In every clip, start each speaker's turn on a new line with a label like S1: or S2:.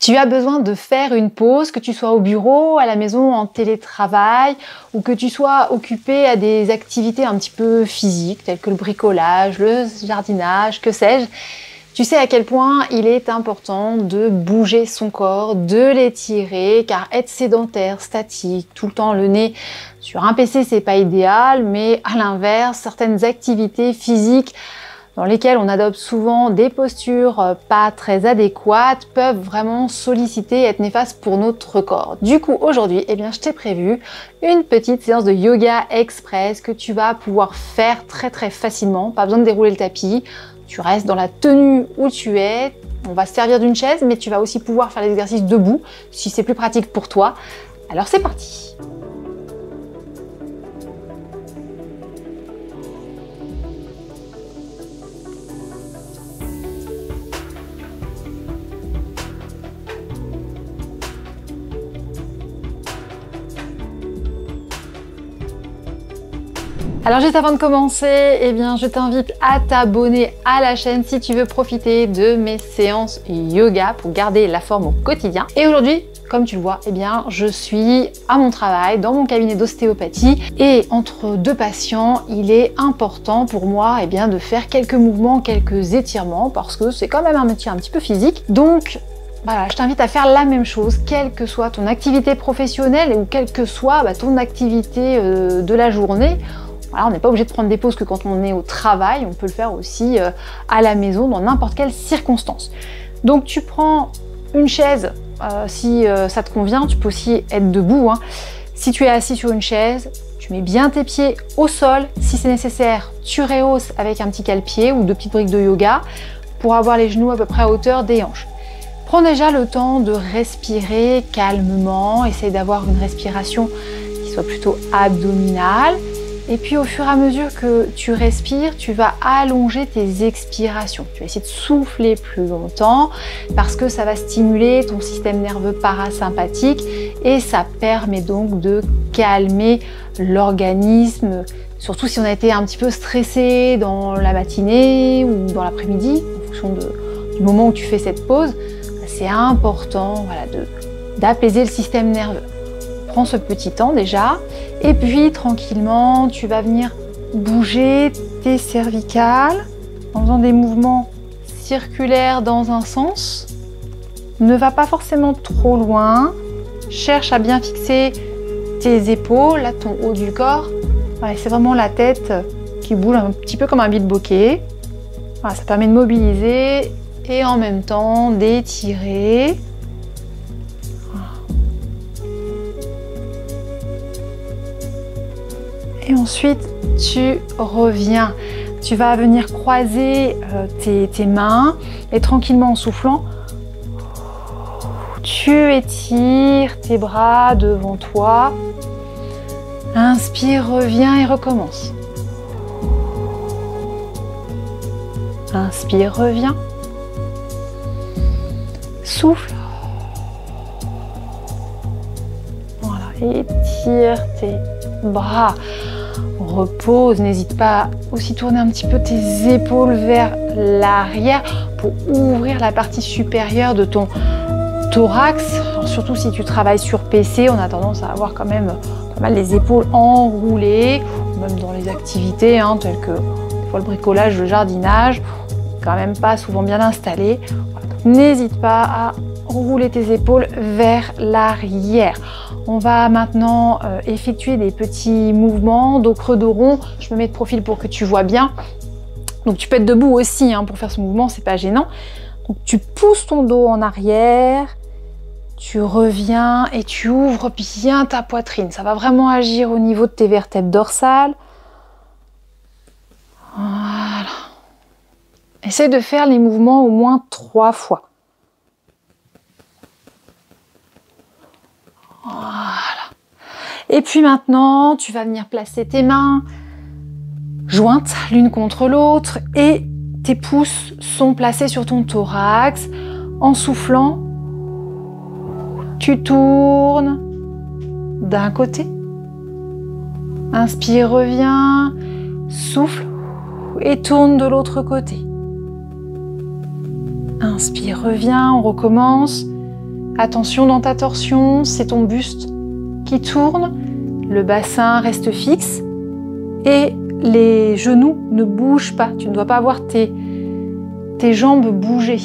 S1: Tu as besoin de faire une pause, que tu sois au bureau, à la maison, en télétravail, ou que tu sois occupé à des activités un petit peu physiques, telles que le bricolage, le jardinage, que sais-je. Tu sais à quel point il est important de bouger son corps, de l'étirer, car être sédentaire, statique, tout le temps le nez sur un PC, c'est pas idéal, mais à l'inverse, certaines activités physiques dans lesquelles on adopte souvent des postures pas très adéquates peuvent vraiment solliciter et être néfastes pour notre corps. Du coup, aujourd'hui, eh bien, je t'ai prévu une petite séance de yoga express que tu vas pouvoir faire très facilement. Pas besoin de dérouler le tapis. Tu restes dans la tenue où tu es. On va se servir d'une chaise, mais tu vas aussi pouvoir faire l'exercice debout si c'est plus pratique pour toi. Alors c'est parti! Alors juste avant de commencer, eh bien, je t'invite à t'abonner à la chaîne si tu veux profiter de mes séances yoga pour garder la forme au quotidien. Et aujourd'hui, comme tu le vois, eh bien, je suis à mon travail, dans mon cabinet d'ostéopathie, et entre deux patients, il est important pour moi eh bien, de faire quelques mouvements, quelques étirements, parce que c'est quand même un métier un petit peu physique. Donc, voilà, je t'invite à faire la même chose, quelle que soit ton activité professionnelle ou quelle que soit ton activité de la journée. Voilà, on n'est pas obligé de prendre des pauses que quand on est au travail, on peut le faire aussi à la maison, dans n'importe quelle circonstance. Donc tu prends une chaise, si ça te convient, tu peux aussi être debout. Si tu es assis sur une chaise, tu mets bien tes pieds au sol. Si c'est nécessaire, tu rehausses avec un petit cale-pied ou deux petites briques de yoga pour avoir les genoux à peu près à hauteur des hanches. Prends déjà le temps de respirer calmement, essaye d'avoir une respiration qui soit plutôt abdominale. Et puis au fur et à mesure que tu respires, tu vas allonger tes expirations. Tu vas essayer de souffler plus longtemps parce que ça va stimuler ton système nerveux parasympathique et ça permet donc de calmer l'organisme, surtout si on a été un petit peu stressé dans la matinée ou dans l'après-midi, en fonction du moment où tu fais cette pause. C'est important d'apaiser le système nerveux. Prends ce petit temps déjà et puis tranquillement tu vas venir bouger tes cervicales en faisant des mouvements circulaires dans un sens. Ne va pas forcément trop loin, cherche à bien fixer tes épaules, là, ton haut du corps. Voilà, c'est vraiment la tête qui bouge un petit peu comme un bilboquet. Voilà, ça permet de mobiliser et en même temps d'étirer. Et ensuite, tu reviens. Tu vas venir croiser tes mains et tranquillement en soufflant, tu étires tes bras devant toi. Inspire, reviens et recommence. Inspire, reviens. Souffle. Voilà, étire tes bras. Repose, n'hésite pas à aussi tourner un petit peu tes épaules vers l'arrière pour ouvrir la partie supérieure de ton thorax. Alors, surtout si tu travailles sur PC, on a tendance à avoir quand même pas mal les épaules enroulées, même dans les activités telles que des fois le bricolage, le jardinage, quand même pas souvent bien installé. Voilà. N'hésite pas à rouler tes épaules vers l'arrière. On va maintenant effectuer des petits mouvements dos creux, dos rond. Je me mets de profil pour que tu vois bien. Donc tu peux être debout aussi pour faire ce mouvement, c'est pas gênant. Donc tu pousses ton dos en arrière, tu reviens et tu ouvres bien ta poitrine. Ça va vraiment agir au niveau de tes vertèbres dorsales. Voilà. Essaye de faire les mouvements au moins 3 fois. Voilà. Et puis maintenant, tu vas venir placer tes mains jointes l'une contre l'autre et tes pouces sont placés sur ton thorax. En soufflant, tu tournes d'un côté. Inspire, reviens, souffle et tourne de l'autre côté. Inspire, reviens, on recommence. Attention dans ta torsion, c'est ton buste qui tourne, le bassin reste fixe et les genoux ne bougent pas. Tu ne dois pas avoir tes jambes bouger.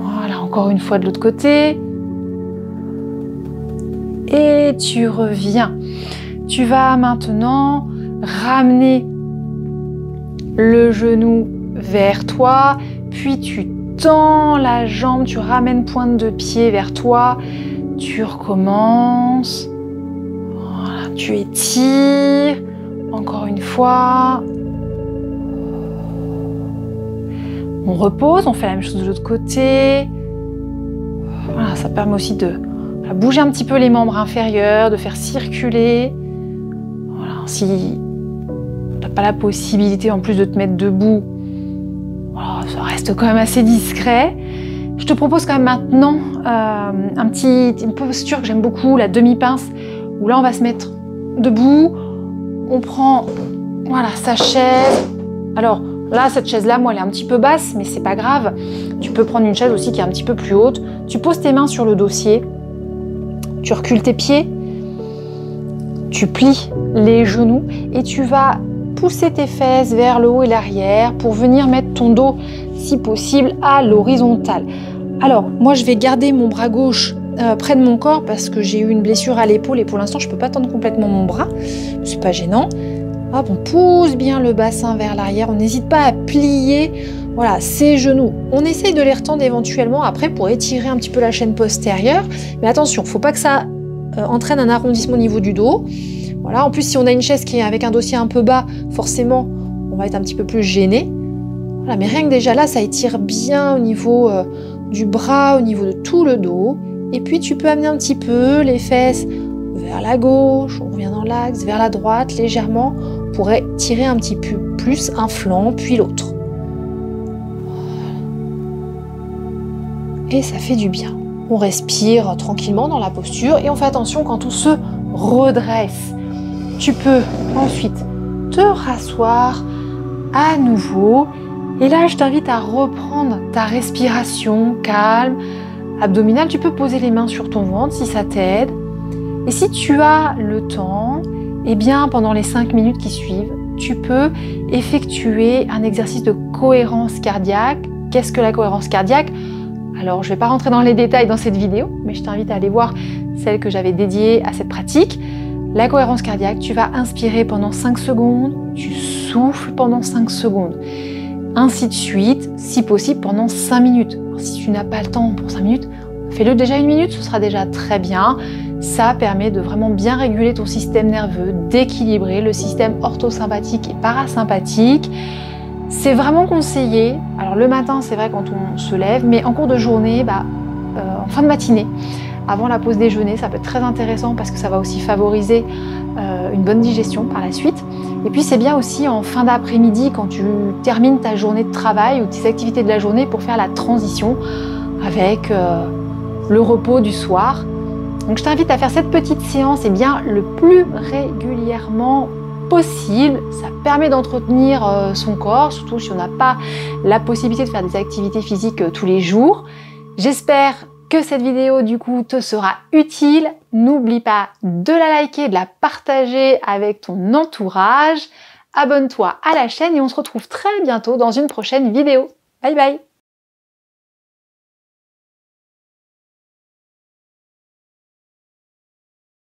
S1: Voilà, encore une fois de l'autre côté. Et tu reviens. Tu vas maintenant ramener le genou vers toi, puis tu tends la jambe, tu ramènes pointe de pied vers toi, tu recommences. Voilà, tu étires. Encore une fois. On repose, on fait la même chose de l'autre côté. Voilà, ça permet aussi de bouger un petit peu les membres inférieurs, de faire circuler. Voilà, si tu n'as pas la possibilité en plus de te mettre debout, voilà, ça reste quand même assez discret. Je te propose quand même maintenant une posture que j'aime beaucoup, la demi-pince, où là on va se mettre debout. On prend voilà, sa chaise. Alors là, cette chaise-là, moi, elle est un petit peu basse, mais c'est pas grave. Tu peux prendre une chaise aussi qui est un petit peu plus haute. Tu poses tes mains sur le dossier. Tu recules tes pieds. Tu plies les genoux et tu vas pousser tes fesses vers le haut et l'arrière pour venir mettre ton dos, si possible, à l'horizontale. Alors, moi, je vais garder mon bras gauche près de mon corps parce que j'ai eu une blessure à l'épaule et pour l'instant, je peux pas tendre complètement mon bras. C'est pas gênant. Hop, on pousse bien le bassin vers l'arrière. On n'hésite pas à plier voilà, ses genoux. On essaye de les retendre éventuellement après pour étirer un petit peu la chaîne postérieure. Mais attention, il ne faut pas que ça entraîne un arrondissement au niveau du dos. Voilà. En plus, si on a une chaise qui est avec un dossier un peu bas, forcément, on va être un petit peu plus gêné. Voilà, mais rien que déjà là, ça étire bien au niveau du bras, au niveau de tout le dos. Et puis, tu peux amener un petit peu les fesses vers la gauche, on revient dans l'axe, vers la droite, légèrement, pour tirer un petit peu plus un flanc, puis l'autre. Et ça fait du bien. On respire tranquillement dans la posture et on fait attention quand on se redresse. Tu peux ensuite te rasseoir à nouveau. Et là, je t'invite à reprendre ta respiration calme, abdominale. Tu peux poser les mains sur ton ventre si ça t'aide. Et si tu as le temps, eh bien, pendant les 5 minutes qui suivent, tu peux effectuer un exercice de cohérence cardiaque. Qu'est-ce que la cohérence cardiaque? Alors, je ne vais pas rentrer dans les détails dans cette vidéo, mais je t'invite à aller voir celle que j'avais dédiée à cette pratique. La cohérence cardiaque, tu vas inspirer pendant 5 secondes, tu souffles pendant 5 secondes. Ainsi de suite, si possible, pendant 5 minutes. Alors, si tu n'as pas le temps pour 5 minutes, fais-le déjà 1 minute, ce sera déjà très bien. Ça permet de vraiment bien réguler ton système nerveux, d'équilibrer le système orthosympathique et parasympathique. C'est vraiment conseillé. Alors le matin, c'est vrai quand on se lève, mais en cours de journée, en fin de matinée, avant la pause déjeuner, ça peut être très intéressant parce que ça va aussi favoriser une bonne digestion par la suite. Et puis c'est bien aussi en fin d'après-midi quand tu termines ta journée de travail ou tes activités de la journée pour faire la transition avec le repos du soir. Donc je t'invite à faire cette petite séance le plus régulièrement possible. Ça permet d'entretenir son corps, surtout si on n'a pas la possibilité de faire des activités physiques tous les jours. J'espère que cette vidéo du coup te sera utile. N'oublie pas de la liker, de la partager avec ton entourage. Abonne-toi à la chaîne et on se retrouve très bientôt dans une prochaine vidéo. Bye bye!